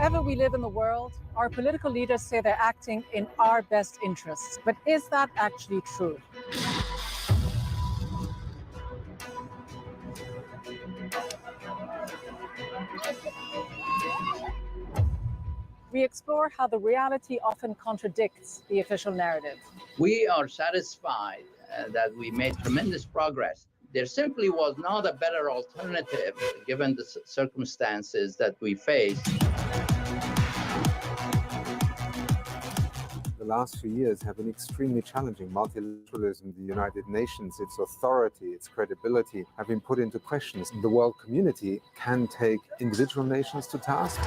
Wherever we live in the world, our political leaders say they're acting in our best interests. But is that actually true? We explore how the reality often contradicts the official narrative. We are satisfied that we made tremendous progress. There simply was not a better alternative given the circumstances that we faced. The last few years have been extremely challenging. Multilateralism, the United Nations, its authority, its credibility have been put into question. The world community can take individual nations to task.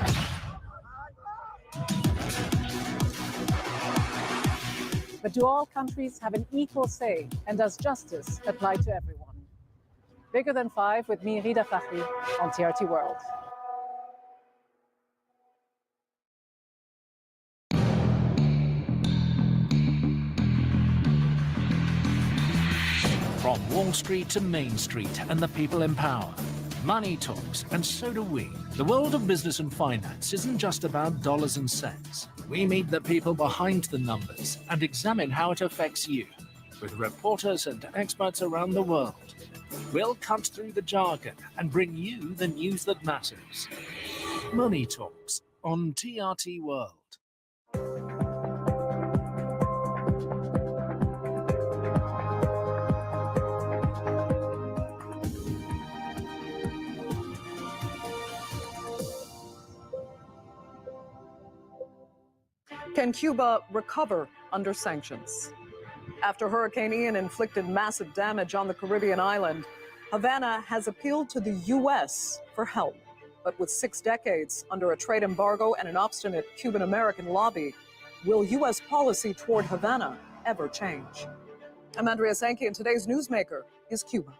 But do all countries have an equal say, and does justice apply to everyone? Bigger Than Five with me, Rida Fakhri, on TRT World. From Wall Street to Main Street and the people in power. Money talks, and so do we. The world of business and finance isn't just about dollars and cents. We meet the people behind the numbers and examine how it affects you. With reporters and experts around the world, we'll cut through the jargon and bring you the news that matters. Money Talks on TRT World. Can Cuba recover under sanctions? After Hurricane Ian inflicted massive damage on the Caribbean island, Havana has appealed to the U.S. for help. But with 6 decades under a trade embargo and an obstinate Cuban-American lobby, will U.S. policy toward Havana ever change? I'm Andrea Sanke, and today's newsmaker is Cuba.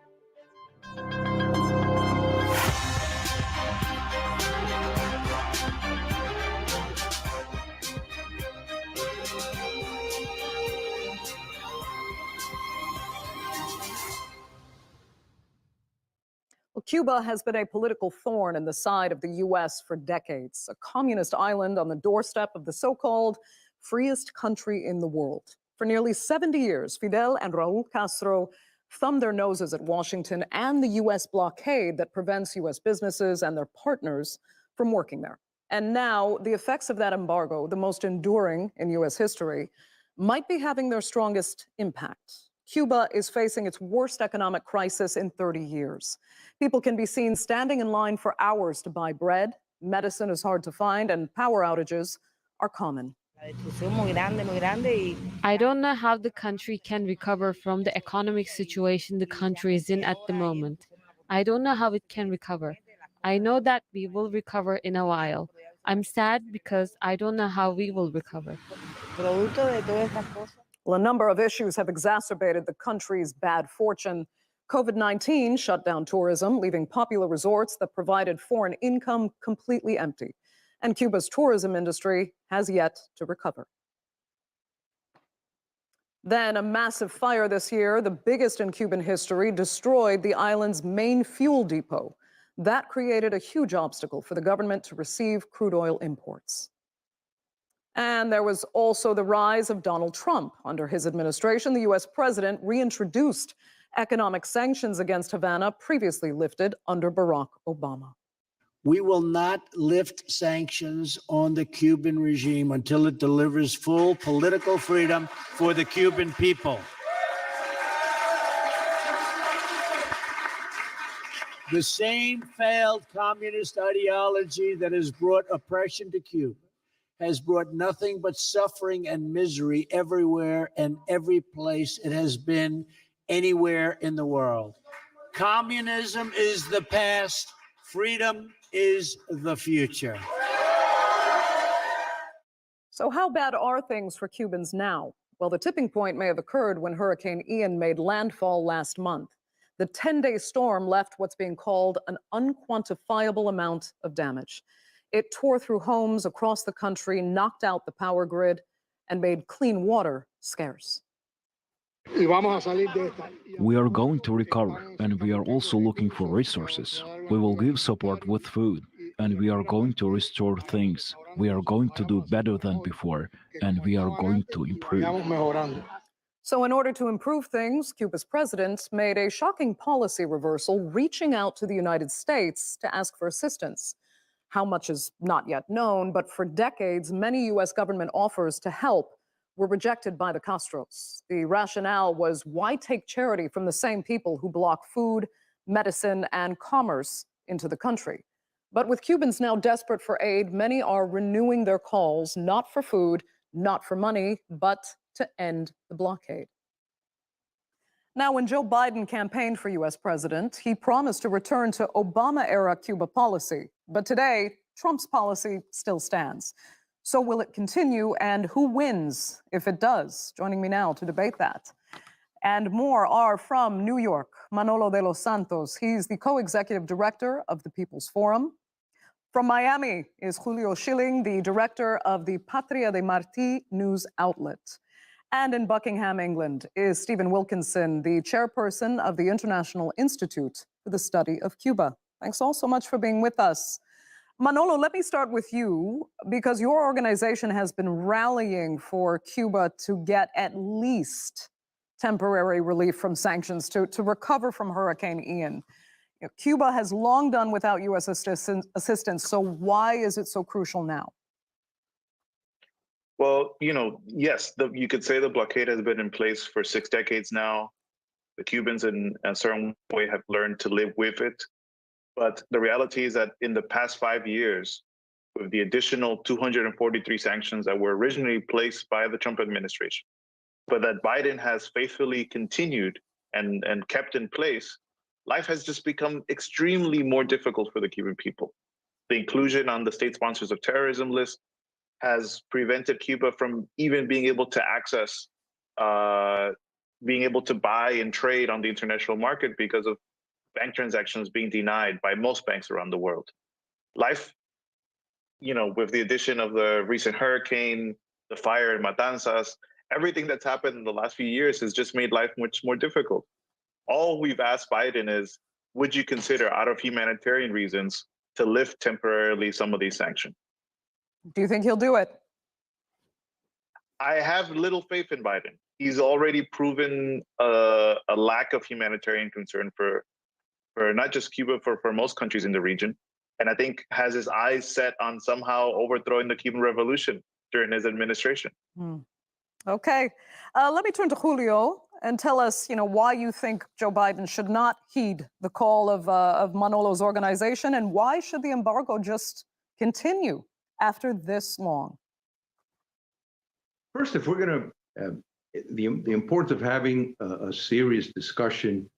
Well, Cuba has been a political thorn in the side of the U.S. for decades, a communist island on the doorstep of the so-called freest country in the world. For nearly 70 years, Fidel and Raul Castro thumbed their noses at Washington and the U.S. blockade that prevents U.S. businesses and their partners from working there. And now, the effects of that embargo, the most enduring in U.S. history, might be having their strongest impact. Cuba is facing its worst economic crisis in 30 years. People can be seen standing in line for hours to buy bread, medicine is hard to find, and power outages are common. I don't know how the country can recover from the economic situation the country is in at the moment. I don't know how it can recover. I know that we will recover in a while. I'm sad because I don't know how we will recover. Well, a number of issues have exacerbated the country's bad fortune. COVID-19 shut down tourism, leaving popular resorts that provided foreign income completely empty. And Cuba's tourism industry has yet to recover. Then a massive fire this year, the biggest in Cuban history, destroyed the island's main fuel depot. That created a huge obstacle for the government to receive crude oil imports. And there was also the rise of Donald Trump. Under his administration, the U.S. president reintroduced economic sanctions against Havana, previously lifted under Barack Obama. We will not lift sanctions on the Cuban regime until it delivers full political freedom for the Cuban people. The same failed communist ideology that has brought oppression to Cuba has brought nothing but suffering and misery everywhere and every place it has been anywhere in the world. Communism is the past, freedom is the future. So how bad are things for Cubans now? Well, the tipping point may have occurred when Hurricane Ian made landfall last month. The 10-day storm left what's being called an unquantifiable amount of damage. It tore through homes across the country, knocked out the power grid, and made clean water scarce. We are going to recover, and we are also looking for resources. We will give support with food, and we are going to restore things. We are going to do better than before, and we are going to improve. So in order to improve things, Cuba's president made a shocking policy reversal, reaching out to the United States to ask for assistance. How much is not yet known, but for decades, many U.S. government offers to help were rejected by the Castros. The rationale was, why take charity from the same people who block food, medicine, and commerce into the country? But with Cubans now desperate for aid, many are renewing their calls, not for food, not for money, but to end the blockade. Now, when Joe Biden campaigned for U.S. president, he promised to return to Obama-era Cuba policy. But today, Trump's policy still stands. So will it continue, and who wins if it does? Joining me now to debate that and more are from New York, Manolo de los Santos. He's the co-executive director of the People's Forum. From Miami is Julio Schilling, the director of the Patria de Martí news outlet. And in Buckingham, England, is Stephen Wilkinson, the chairperson of the International Institute for the Study of Cuba. Thanks all so much for being with us. Manolo, let me start with you, because your organization has been rallying for Cuba to get at least temporary relief from sanctions to recover from Hurricane Ian. You know, Cuba has long done without U.S. assistance, so why is it so crucial now? Well, yes, you could say the blockade has been in place for 6 decades now. The Cubans, in a certain way, have learned to live with it. But the reality is that in the past 5 years, with the additional 243 sanctions that were originally placed by the Trump administration, but that Biden has faithfully continued and kept in place, life has just become extremely more difficult for the Cuban people. The inclusion on the state sponsors of terrorism list has prevented Cuba from even being able to access, being able to buy and trade on the international market because of bank transactions being denied by most banks around the world. Life, with the addition of the recent hurricane, the fire in Matanzas, everything that's happened in the last few years has just made life much more difficult. All we've asked Biden is, would you consider, out of humanitarian reasons, to lift temporarily some of these sanctions? Do you think he'll do it? I have little faith in Biden. He's already proven a lack of humanitarian concern for not just Cuba, for most countries in the region. And I think has his eyes set on somehow overthrowing the Cuban Revolution during his administration. Okay. Let me turn to Julio and tell us, why you think Joe Biden should not heed the call of Manolo's organization, and why should the embargo just continue after this long? First, if we're going to, the importance of having a serious discussion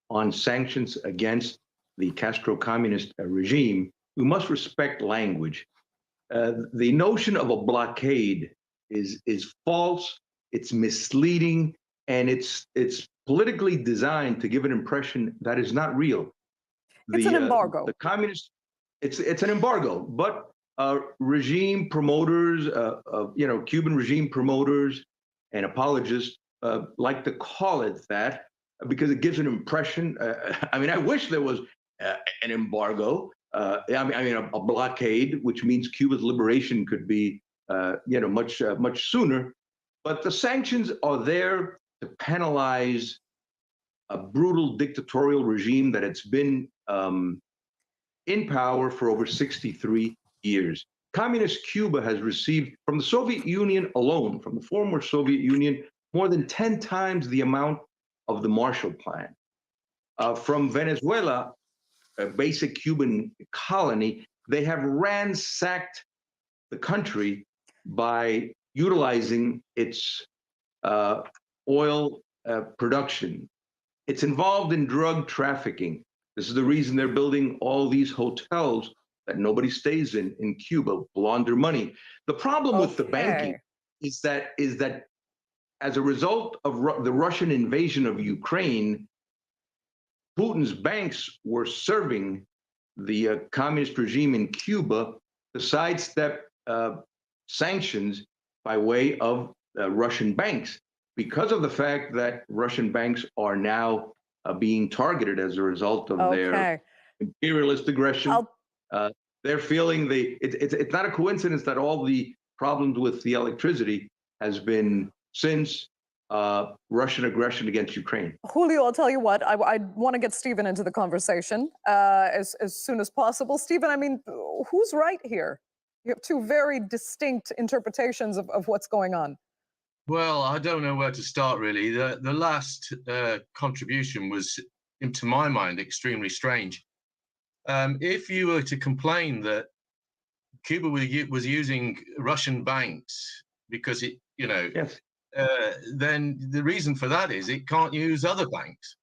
on sanctions against the Castro communist regime, we must respect language. The notion of a blockade is false, it's misleading, and it's politically designed to give an impression that is not real. It's an embargo. The communist, it's an embargo, but regime promoters, Cuban regime promoters and apologists like to call it that because it gives an impression. I wish there was an embargo. A blockade, which means Cuba's liberation could be, much sooner. But the sanctions are there to penalize a brutal dictatorial regime that it's been in power for over 63 years. Communist Cuba has received from the Soviet Union alone, from the former Soviet Union, more than 10 times the amount of the Marshall Plan. From Venezuela, a basic Cuban colony, they have ransacked the country by utilizing its oil production. It's involved in drug trafficking. This is the reason they're building all these hotels that nobody stays in Cuba, launder money. The problem with the banking is that as a result of the Russian invasion of Ukraine, Putin's banks were serving the communist regime in Cuba to sidestep sanctions by way of Russian banks, because of the fact that Russian banks are now being targeted as a result of their imperialist aggression. they're feeling it's not a coincidence that all the problems with the electricity has been since Russian aggression against Ukraine. Julio, I'll tell you what, I want to get Stephen into the conversation as soon as possible. Stephen, I mean, who's right here? You have two very distinct interpretations of what's going on. Well, I don't know where to start, really. The last contribution was, to my mind, extremely strange. If you were to complain that Cuba was using Russian banks because it, yes. Then the reason for that is it can't use other banks.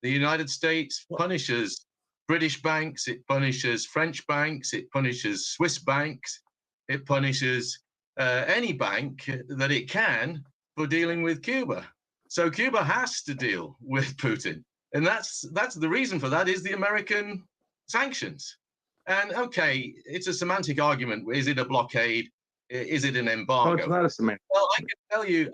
The United States punishes British banks, it punishes French banks, it punishes Swiss banks, it punishes any bank that it can for dealing with Cuba. So Cuba has to deal with Putin. And that's the reason for that is the American sanctions. And okay, it's a semantic argument. Is it a blockade? Is it an embargo? No, it's not a semantic. Well, I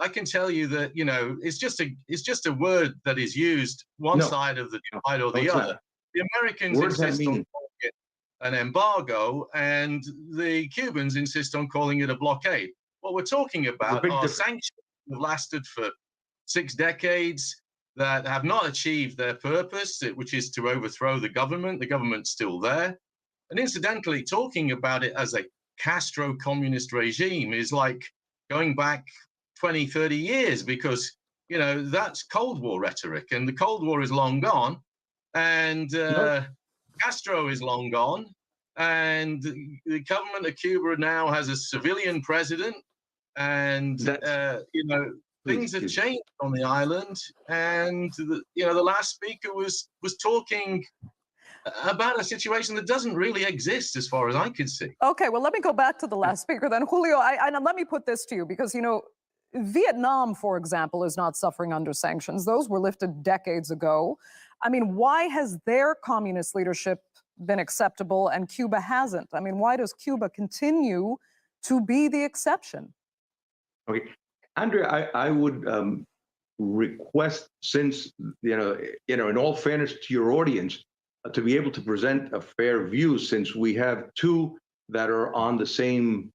can tell you that it's just a word that is used one side of the divide or the other. The Americans insist on calling it an embargo, and the Cubans insist on calling it a blockade. What we're talking about are sanctions that have lasted for 6 decades that have not achieved their purpose, which is to overthrow the government. The government's still there. And incidentally, talking about it as a Castro communist regime is like going back 20, 30 years because, that's Cold War rhetoric, and the Cold War is long gone, and Castro is long gone, and the government of Cuba now has a civilian president, and, things have changed on the island, and, the last speaker was talking about a situation that doesn't really exist as far as I can see. Okay, well, let me go back to the last speaker then. Julio, let me put this to you because, Vietnam, for example, is not suffering under sanctions. Those were lifted decades ago. I mean, why has their communist leadership been acceptable and Cuba hasn't? I mean, why does Cuba continue to be the exception? Okay, Andrea, I would request, since, in all fairness to your audience, to be able to present a fair view, since we have two that are on the same,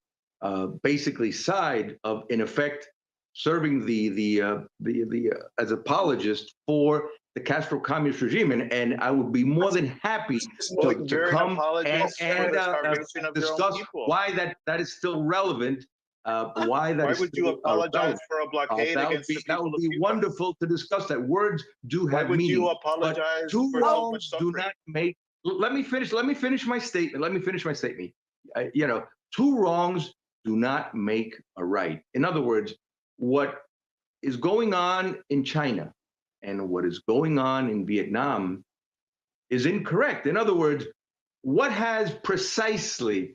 basically, side of, in effect, serving as apologists for the Castro communist regime, and I would be more than happy to come and discuss why that is still relevant. Why would you apologize for a blockade against the people? That would be wonderful to discuss that. Words do have meaning. Why would you apologize? Two wrongs do not make. Let me finish my statement. Two wrongs do not make a right. In other words, what is going on in China and what is going on in Vietnam is incorrect. In other words, what has precisely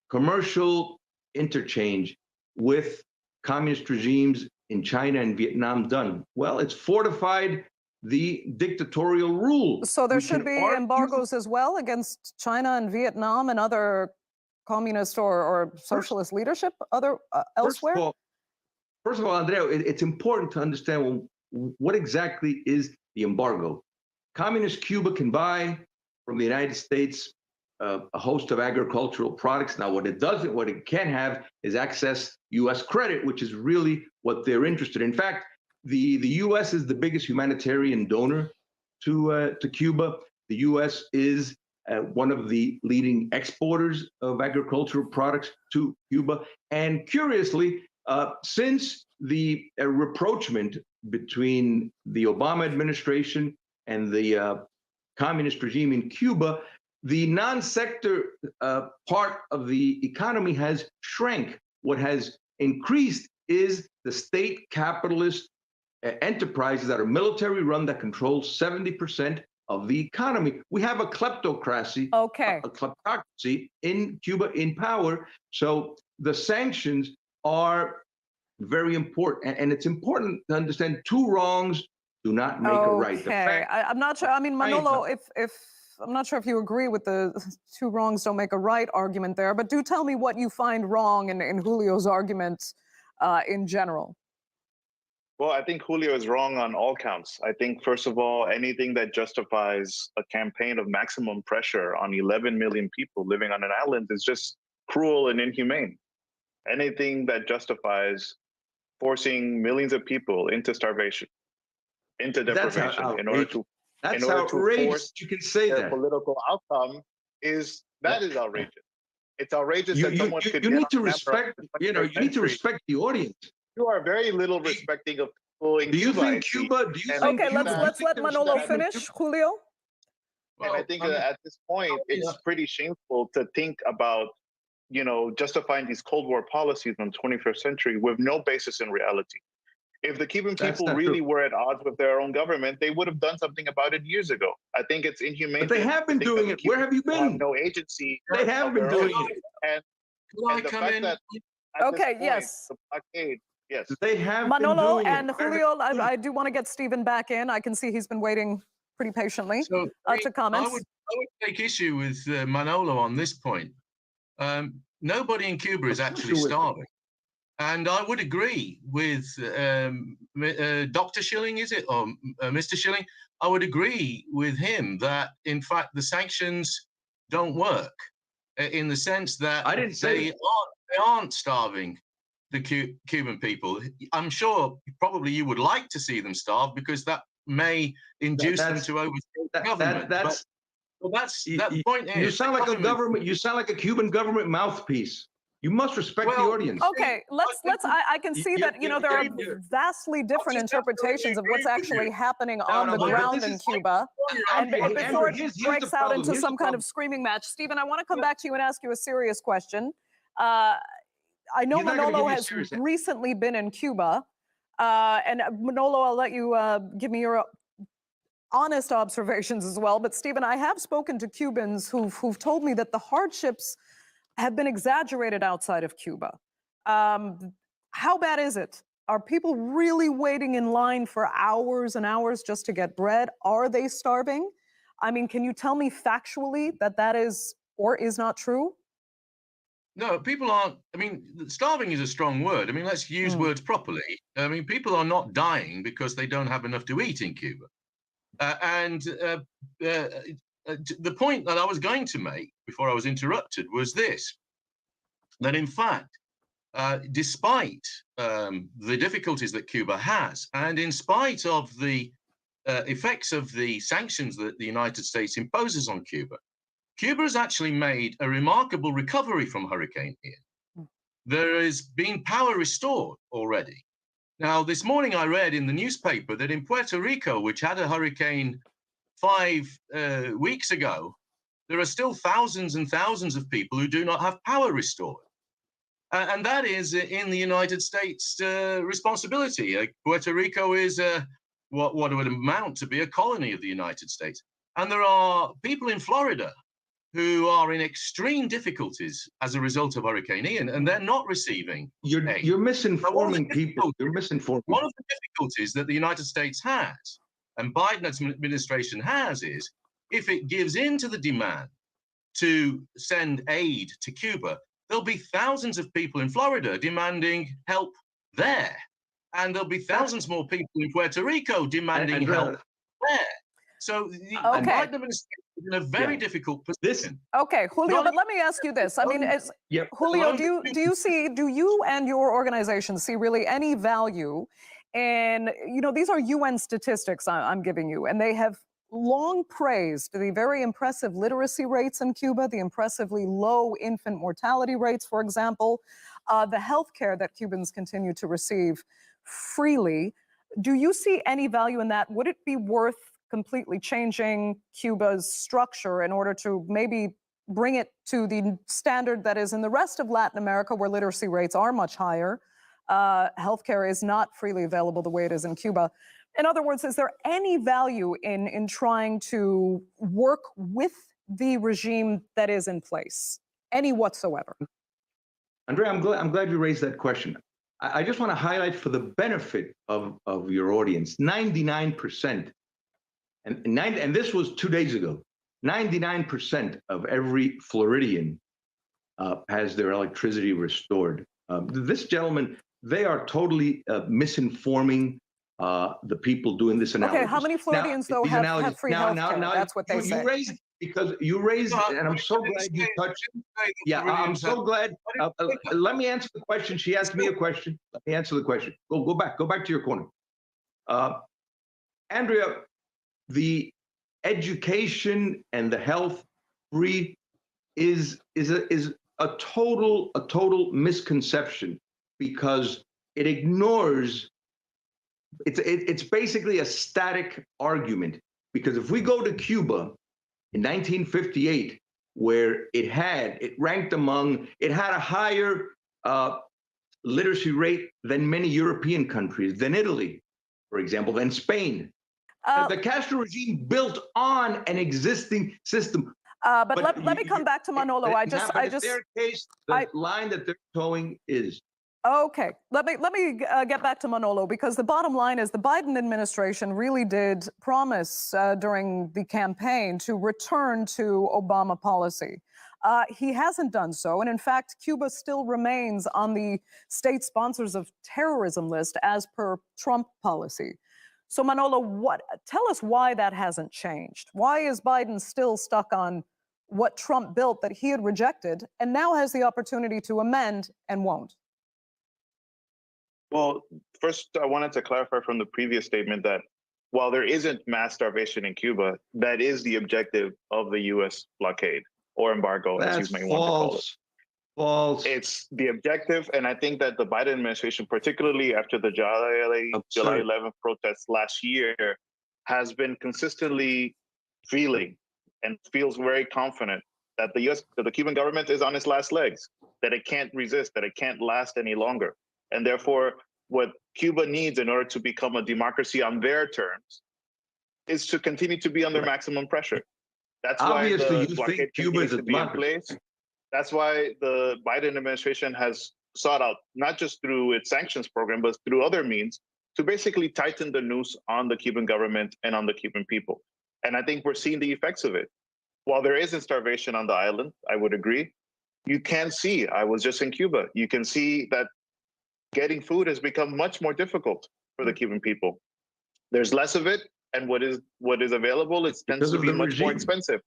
commercial interchange with communist regimes in China and Vietnam done? Well, it's fortified the dictatorial rule. So there should be embargoes as well against China and Vietnam and other communist or socialist leadership elsewhere? First of all, Andrea, it's important to understand what exactly is the embargo. Communist Cuba can buy from the United States a host of agricultural products. Now, what it can have is access U.S. credit, which is really what they're interested in. In fact, the U.S. is the biggest humanitarian donor to Cuba. The U.S. is one of the leading exporters of agricultural products to Cuba. And curiously, since the rapprochement between the Obama administration and the communist regime in Cuba, the non-sector part of the economy has shrank. What has increased is the state capitalist enterprises that are military run that control 70% of the economy. We have a kleptocracy, a kleptocracy in Cuba in power. So the sanctions are very important. And it's important to understand two wrongs do not make a right. Okay, I'm not sure. I mean, Manolo, if I'm not sure if you agree with the two wrongs don't make a right argument there, but do tell me what you find wrong in Julio's argument in general. Well, I think Julio is wrong on all counts. I think, first of all, anything that justifies a campaign of maximum pressure on 11 million people living on an island is just cruel and inhumane. Anything that justifies forcing millions of people into starvation, into deprivation, in order to force you can say their that. political outcome is outrageous. It's outrageous that someone could. You need to respect. You need to respect the audience. You are very little respecting of people in Cuba. Okay, let's let Manolo finish, Julio. And I think at this point, it's pretty shameful to think about, justifying these Cold War policies in the 21st century with no basis in reality. If the Cuban people really were at odds with their own government, they would have done something about it years ago. I think it's inhumane. But they have been doing it. Where have you been? Have no agency. They have been doing it. And the fact that okay, yes. The blockade, yes. They have Manolo been doing and it. Julio, I do want to get Stephen back in. I can see he's been waiting pretty patiently to comment. I would take issue with Manolo on this point. Nobody in Cuba is actually starving. And I would agree with Dr. Schilling, is it, or Mr. Schilling? I would agree with him that, in fact, the sanctions don't work in the sense that they aren't starving the Cuban people. I'm sure probably you would like to see them starve because that may induce them to overthrow the government. The point is, you sound like a government. You sound like a Cuban government mouthpiece. You must respect the audience. Okay, let's. I can see that there are vastly different interpretations of what's actually happening on the ground in Cuba, and before it breaks out into some kind of screaming match, Stephen, I want to come back to you and ask you a serious question. I know Manolo has recently been in Cuba, and Manolo, I'll let you give me your honest observations as well. But Stephen, I have spoken to Cubans who've told me that the hardships have been exaggerated outside of Cuba. How bad is it? Are people really waiting in line for hours and hours just to get bread? Are they starving? I mean, can you tell me factually that is or is not true? No, people aren't. I mean, starving is a strong word. I mean, let's use words properly. I mean, people are not dying because they don't have enough to eat in Cuba. The point that I was going to make before I was interrupted was this, that in fact, despite the difficulties that Cuba has, and in spite of the effects of the sanctions that the United States imposes on Cuba, Cuba has actually made a remarkable recovery from Hurricane Ian. There has been power restored already. Now, this morning I read in the newspaper that in Puerto Rico, which had a hurricane 5 weeks ago, there are still thousands and thousands of people who do not have power restored. And that is in the United States responsibility. Puerto Rico is what would amount to be a colony of the United States. And there are people in Florida who are in extreme difficulties as a result of Hurricane Ian, and they're not receiving aid. You're misinforming people. You're misinforming. One of the difficulties that the United States has, and Biden's administration has, is if it gives in to the demand to send aid to Cuba, there'll be thousands of people in Florida demanding help there. And there'll be thousands more people in Puerto Rico demanding help there. So the Biden administration is in a very difficult position. Okay, Julio, but let me ask you this. I mean, Julio, do you and your organization see really any value in, these are UN statistics I'm giving you, and they have long praised the very impressive literacy rates in Cuba, the impressively low infant mortality rates, for example, the health care that Cubans continue to receive freely. Do you see any value in that? Would it be worth completely changing Cuba's structure in order to maybe bring it to the standard that is in the rest of Latin America, where literacy rates are much higher? Healthcare is not freely available the way it is in Cuba. In other words, is there any value in trying to work with the regime that is in place? Any whatsoever? Andrea, I'm glad you raised that question. I just want to highlight for the benefit of your audience, 99%, and this was 2 days ago, 99% of every Floridian has their electricity restored. This gentleman, they are totally misinforming the people doing this analysis. Okay, how many Floridians, though, have free health care? That's what they say. You raised, and I'm so glad you touched. Yeah, I'm so glad. Let me answer the question. She asked me a question. Let me answer the question. Go back to your corner. Andrea, the education and the health free is a total misconception, because it ignores. It's basically a static argument, because if we go to Cuba in 1958, where it had a higher literacy rate than many European countries, than Italy, for example, than Spain. The Castro regime built on an existing system. But let me come back to Manolo. In their case, the line that they're towing is. Okay, let me get back to Manolo, because the bottom line is the Biden administration really did promise during the campaign to return to Obama policy. He hasn't done so, and in fact, Cuba still remains on the state sponsors of terrorism list as per Trump policy. So Manolo, tell us why that hasn't changed. Why is Biden still stuck on what Trump built that he had rejected and now has the opportunity to amend and won't? Well, first, I wanted to clarify from the previous statement that while there isn't mass starvation in Cuba, that is the objective of the U.S. blockade or embargo, as you may want to call it. False. It's the objective, and I think that the Biden administration, particularly after the July 11th protests last year, has been consistently feeling and feels very confident that the Cuban government is on its last legs, that it can't resist, that it can't last any longer. And therefore, what Cuba needs in order to become a democracy on their terms is to continue to be under maximum pressure. That's why the blockade continues to be in place. That's why the Biden administration has sought out, not just through its sanctions program, but through other means, to basically tighten the noose on the Cuban government and on the Cuban people. And I think we're seeing the effects of it. While there isn't starvation on the island, I would agree, you can see, I was just in Cuba, you can see that getting food has become much more difficult for the Cuban people. There's less of it, and what is available, tends to be much more expensive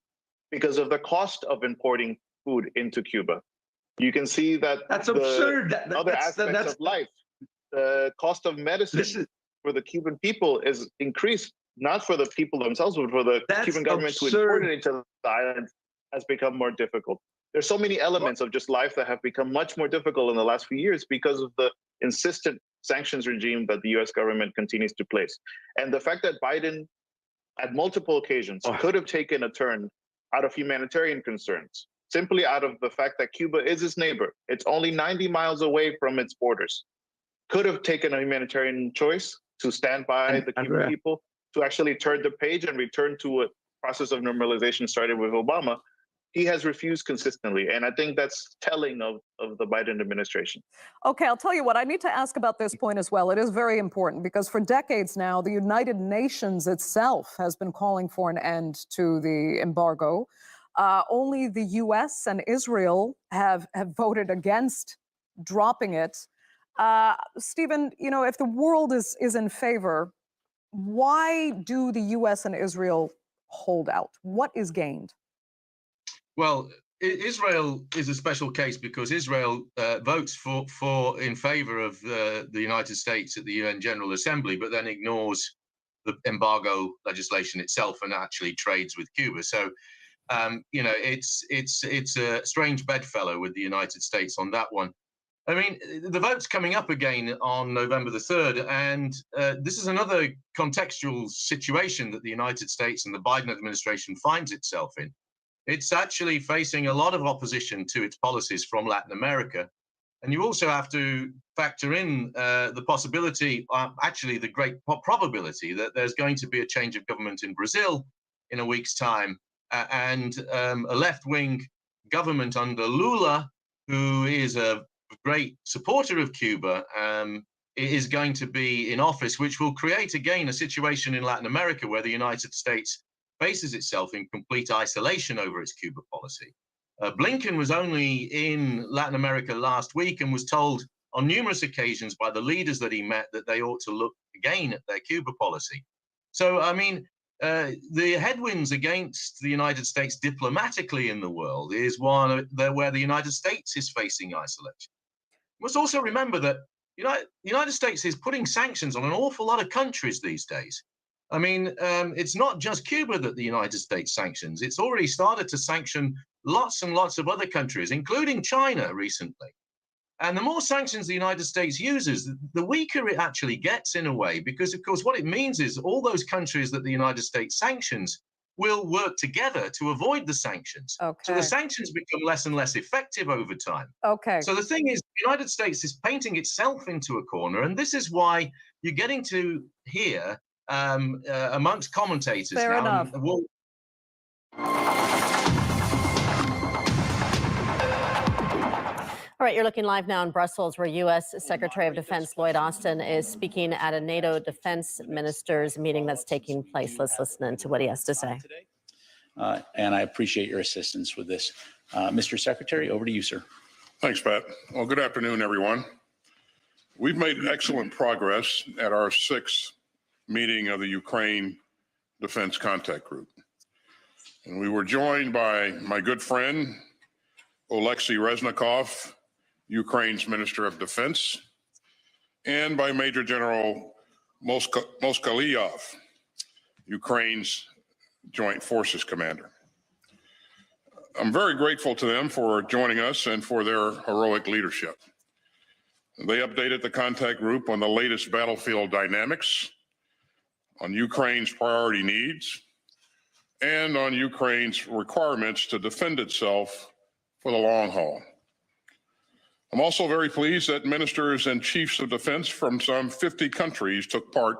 because of the cost of importing food into Cuba. You can see that that's absurd. Other aspects of life, the cost of medicine for the Cuban people is increased, not for the people themselves, but for the Cuban government to import it into the island has become more difficult. There's so many elements of just life that have become much more difficult in the last few years because of the insistent sanctions regime that the U.S. government continues to place. And the fact that Biden, at multiple occasions, could have taken a turn out of humanitarian concerns, simply out of the fact that Cuba is his neighbor. It's only 90 miles away from its borders. Could have taken a humanitarian choice to stand by the Cuban people, to actually turn the page and return to a process of normalization started with Obama. He has refused consistently, and I think that's telling of the Biden administration. Okay, I'll tell you what, I need to ask about this point as well. It is very important because for decades now, the United Nations itself has been calling for an end to the embargo. Only the U.S. and Israel have voted against dropping it. Stephen, you know, if the world is in favor, why do the U.S. and Israel hold out? What is gained? Well, Israel is a special case because Israel votes in favor of the United States at the UN General Assembly, but then ignores the embargo legislation itself and actually trades with Cuba. So, you know, it's a strange bedfellow with the United States on that one. I mean, the vote's coming up again on November the 3rd, and this is another contextual situation that the United States and the Biden administration finds itself in. It's actually facing a lot of opposition to its policies from Latin America. And you also have to factor in the possibility, actually the great probability, that there's going to be a change of government in Brazil in a week's time, and a left-wing government under Lula, who is a great supporter of Cuba, is going to be in office, which will create again a situation in Latin America where the United States faces itself in complete isolation over its Cuba policy. Blinken was only in Latin America last week and was told on numerous occasions by the leaders that he met that they ought to look again at their Cuba policy. So, I mean, the headwinds against the United States diplomatically in the world is one where the United States is facing isolation. We must also remember that the United States is putting sanctions on an awful lot of countries these days. I mean, it's not just Cuba that the United States sanctions. It's already started to sanction lots and lots of other countries, including China recently. And the more sanctions the United States uses, the weaker it actually gets in a way, because, of course, what it means is all those countries that the United States sanctions will work together to avoid the sanctions. Okay. So the sanctions become less and less effective over time. Okay. So the thing is, the United States is painting itself into a corner, and this is why you're getting to hear amongst commentators Fair now. enough. All right, you're looking live now in Brussels, where U.S. Secretary of Defense Lloyd Austin is speaking at a NATO defense ministers meeting that's taking place. Let's listen to what he has to say. And I appreciate your assistance with this. Mr. Secretary, over to you, sir. Thanks, Pat. Well, good afternoon, everyone. We've made excellent progress at our 6th meeting of the Ukraine Defense Contact Group. And we were joined by my good friend, Oleksiy Reznikov, Ukraine's Minister of Defense, and by Major General Moskalyov, Ukraine's Joint Forces Commander. I'm very grateful to them for joining us and for their heroic leadership. They updated the contact group on the latest battlefield dynamics, on Ukraine's priority needs, and on Ukraine's requirements to defend itself for the long haul. I'm also very pleased that ministers and chiefs of defense from some 50 countries took part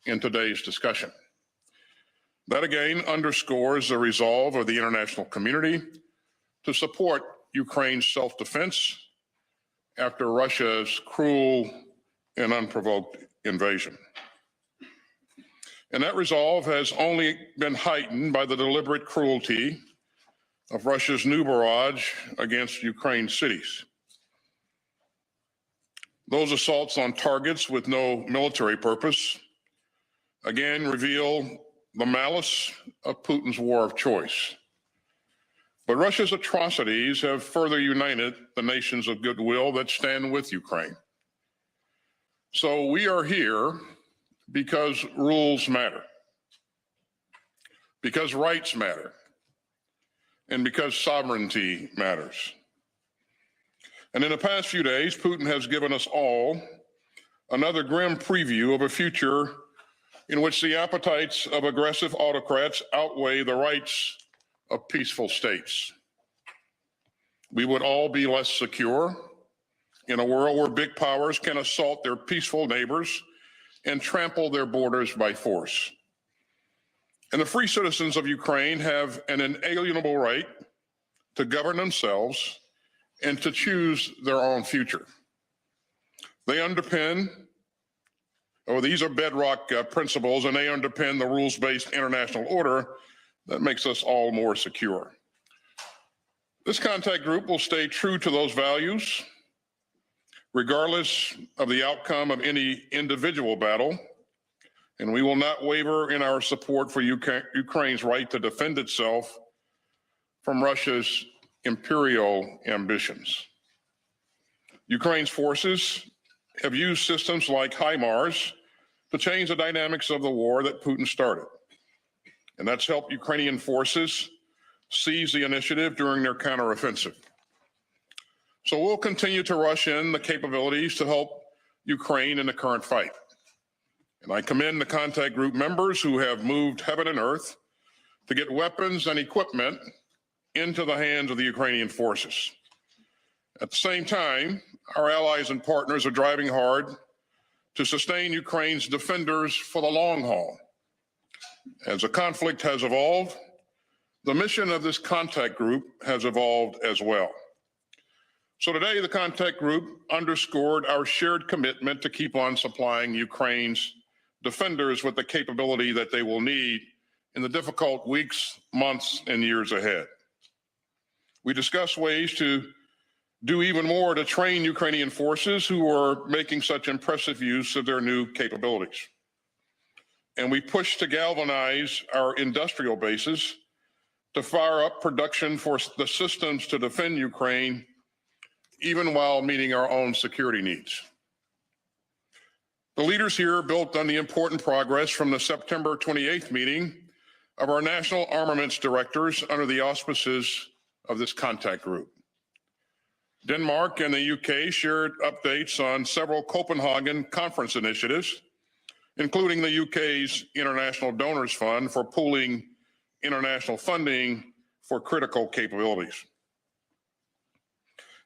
in today's discussion. That again underscores the resolve of the international community to support Ukraine's self-defense after Russia's cruel and unprovoked invasion. And that resolve has only been heightened by the deliberate cruelty of Russia's new barrage against Ukraine's cities. Those assaults on targets with no military purpose again reveal the malice of Putin's war of choice. But Russia's atrocities have further united the nations of goodwill that stand with Ukraine. So we are here because rules matter, because rights matter, and because sovereignty matters. And in the past few days, Putin has given us all another grim preview of a future in which the appetites of aggressive autocrats outweigh the rights of peaceful states. We would all be less secure in a world where big powers can assault their peaceful neighbors and trample their borders by force. And the free citizens of Ukraine have an inalienable right to govern themselves and to choose their own future. These are bedrock principles, and they underpin the rules-based international order that makes us all more secure. This contact group will stay true to those values, regardless of the outcome of any individual battle, and we will not waver in our support for Ukraine's right to defend itself from Russia's imperial ambitions. Ukraine's forces have used systems like HIMARS to change the dynamics of the war that Putin started. And that's helped Ukrainian forces seize the initiative during their counteroffensive. So we'll continue to rush in the capabilities to help Ukraine in the current fight. And I commend the contact group members who have moved heaven and earth to get weapons and equipment into the hands of the Ukrainian forces. At the same time, our allies and partners are driving hard to sustain Ukraine's defenders for the long haul. As the conflict has evolved, the mission of this contact group has evolved as well. So today, the contact group underscored our shared commitment to keep on supplying Ukraine's defenders with the capability that they will need in the difficult weeks, months, and years ahead. We discussed ways to do even more to train Ukrainian forces who are making such impressive use of their new capabilities. and we push to galvanize our industrial bases to fire up production for the systems to defend Ukraine, even while meeting our own security needs. The leaders here built on the important progress from the September 28th meeting of our national armaments directors under the auspices of this contact group. Denmark and the UK shared updates on several Copenhagen conference initiatives, including the UK's International Donors Fund for pooling international funding for critical capabilities.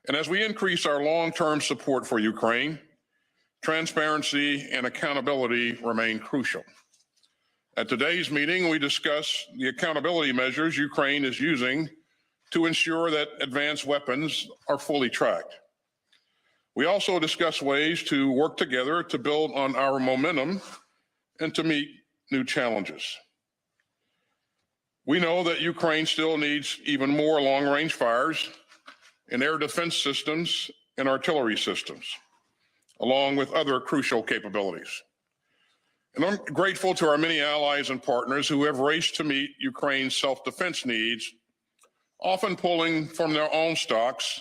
And as we increase our long-term support for Ukraine, transparency and accountability remain crucial. At today's meeting, we discuss the accountability measures Ukraine is using to ensure that advanced weapons are fully tracked. We also discuss ways to work together to build on our momentum and to meet new challenges. We know that Ukraine still needs even more long-range fires and air defense systems and artillery systems, along with other crucial capabilities. And I'm grateful to our many allies and partners who have raced to meet Ukraine's self-defense needs, often pulling from their own stocks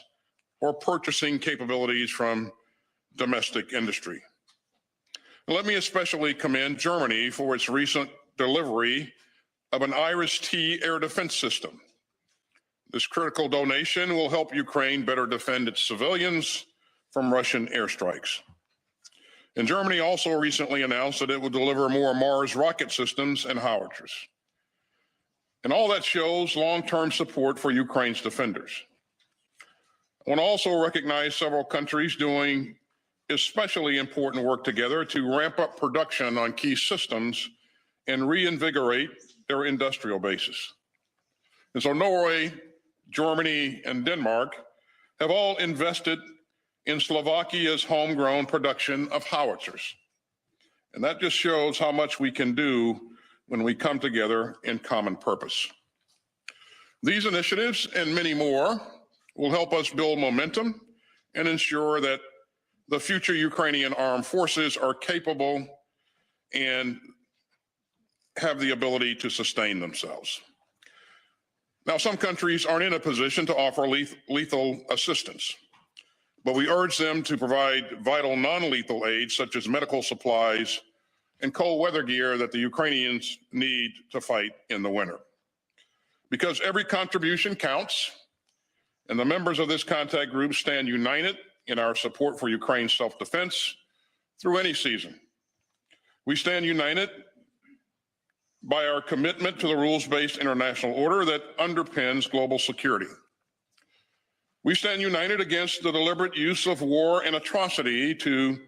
or purchasing capabilities from domestic industry. Let me especially commend Germany for its recent delivery of an Iris-T air defense system. This critical donation will help Ukraine better defend its civilians from Russian airstrikes. And Germany also recently announced that it will deliver more Mars rocket systems and howitzers. And all that shows long-term support for Ukraine's defenders. I want to also recognize several countries doing especially important work together to ramp up production on key systems and reinvigorate their industrial bases. And so Norway, Germany, and Denmark have all invested in Slovakia's homegrown production of howitzers. And that just shows how much we can do when we come together in common purpose. These initiatives and many more will help us build momentum and ensure that the future Ukrainian armed forces are capable and have the ability to sustain themselves. Now, some countries aren't in a position to offer lethal assistance, but we urge them to provide vital non-lethal aid such as medical supplies and cold weather gear that the Ukrainians need to fight in the winter. Because every contribution counts, and the members of this contact group stand united in our support for Ukraine's self-defense through any season. We stand united by our commitment to the rules-based international order that underpins global security. We stand united against the deliberate use of war and atrocity to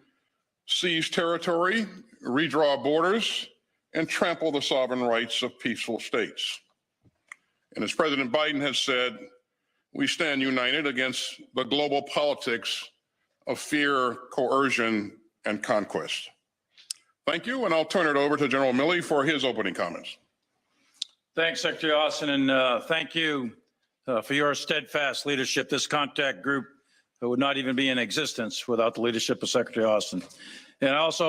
seize territory, redraw borders, and trample the sovereign rights of peaceful states. And as President Biden has said, we stand united against the global politics of fear, coercion, and conquest. Thank you, and I'll turn it over to General Milley for his opening comments. Thanks, Secretary Austin, and thank you for your steadfast leadership. This contact group would not even be in existence without the leadership of Secretary Austin. And also